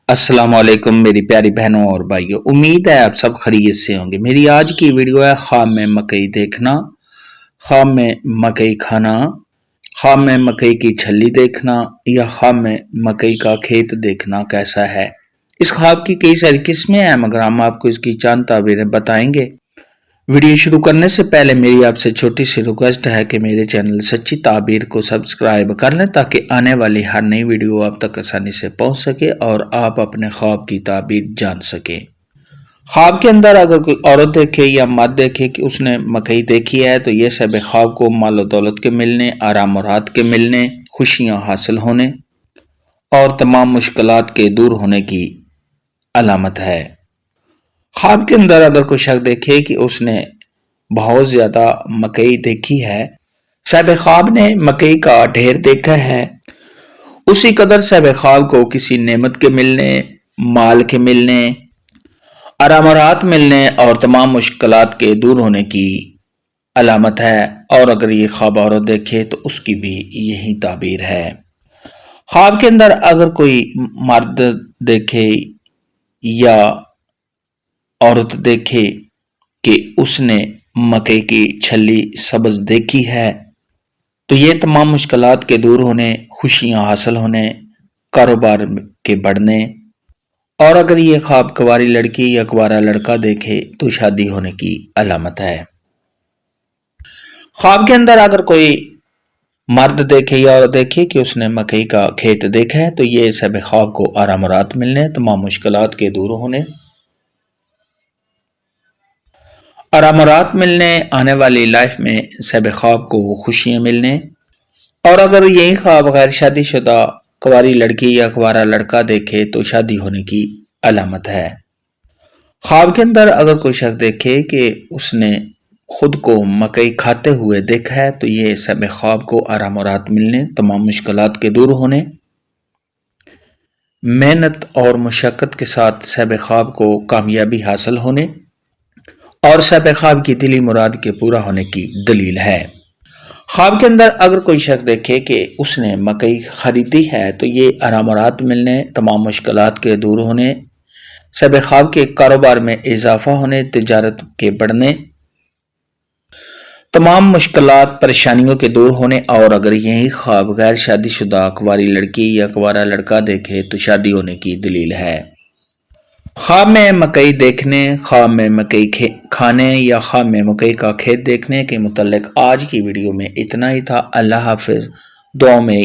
السلام علیکم میری پیاری بہنوں اور بھائیوں، امید ہے آپ سب خیریت سے ہوں گے۔ میری آج کی ویڈیو ہے خواب میں مکئی دیکھنا، خواب میں مکئی کھانا، خواب میں مکئی کی چھلی دیکھنا یا خواب میں مکئی کا کھیت دیکھنا کیسا ہے۔ اس خواب کی کئی ساری قسمیں ہیں مگر ہم آپ کو اس کی چند تعبیریں بتائیں گے۔ ویڈیو شروع کرنے سے پہلے میری آپ سے چھوٹی سی ریکویسٹ ہے کہ میرے چینل سچی تعبیر کو سبسکرائب کر لیں تاکہ آنے والی ہر نئی ویڈیو آپ تک آسانی سے پہنچ سکے اور آپ اپنے خواب کی تعبیر جان سکیں۔ خواب کے اندر اگر کوئی عورت دیکھے یا مرد دیکھے کہ اس نے مکئی دیکھی ہے تو یہ سب خواب کو مال و دولت کے ملنے، آرام و راحت کے ملنے، خوشیاں حاصل ہونے اور تمام مشکلات کے دور ہونے کی علامت ہے۔ خواب کے اندر اگر کوئی شخص دیکھے کہ اس نے بہت زیادہ مکئی دیکھی ہے، صاحب خواب نے مکئی کا ڈھیر دیکھا ہے، اسی قدر صاحب خواب کو کسی نعمت کے ملنے، مال کے ملنے، آرام و راحت ملنے اور تمام مشکلات کے دور ہونے کی علامت ہے۔ اور اگر یہ خواب عورت دیکھے تو اس کی بھی یہی تعبیر ہے۔ خواب کے اندر اگر کوئی مرد دیکھے یا عورت دیکھے کہ اس نے مکئی کی چھلی سبز دیکھی ہے تو یہ تمام مشکلات کے دور ہونے، خوشیاں حاصل ہونے، کاروبار کے بڑھنے، اور اگر یہ خواب کنواری لڑکی یا کنوارا لڑکا دیکھے تو شادی ہونے کی علامت ہے۔ خواب کے اندر اگر کوئی مرد دیکھے یا عورت دیکھے کہ اس نے مکئی کا کھیت دیکھا ہے تو یہ سب خواب کو آرام و راحت ملنے، تمام مشکلات کے دور ہونے، آرام و راحت ملنے، آنے والی لائف میں سب خواب کو خوشیاں ملنے، اور اگر یہی خواب غیر شادی شدہ کنواری لڑکی یا کنوارا لڑکا دیکھے تو شادی ہونے کی علامت ہے۔ خواب کے اندر اگر کوئی شخص دیکھے کہ اس نے خود کو مکئی کھاتے ہوئے دیکھا ہے تو یہ سب خواب کو آرام و راحت ملنے، تمام مشکلات کے دور ہونے، محنت اور مشقت کے ساتھ سب خواب کو کامیابی حاصل ہونے اور سب خواب کی دلی مراد کے پورا ہونے کی دلیل ہے۔ خواب کے اندر اگر کوئی شخص دیکھے کہ اس نے مکئی خریدی ہے تو یہ آرام و راحت ملنے، تمام مشکلات کے دور ہونے، سب خواب کے کاروبار میں اضافہ ہونے، تجارت کے بڑھنے، تمام مشکلات پریشانیوں کے دور ہونے، اور اگر یہی خواب غیر شادی شدہ کنواری لڑکی یا کنوارا لڑکا دیکھے تو شادی ہونے کی دلیل ہے۔ خواب میں مکئی دیکھنے، خواب میں مکئی کھانے یا خواب میں مکئی کا کھیت دیکھنے کے متعلق آج کی ویڈیو میں اتنا ہی تھا۔ اللہ حافظ، دعاؤں میں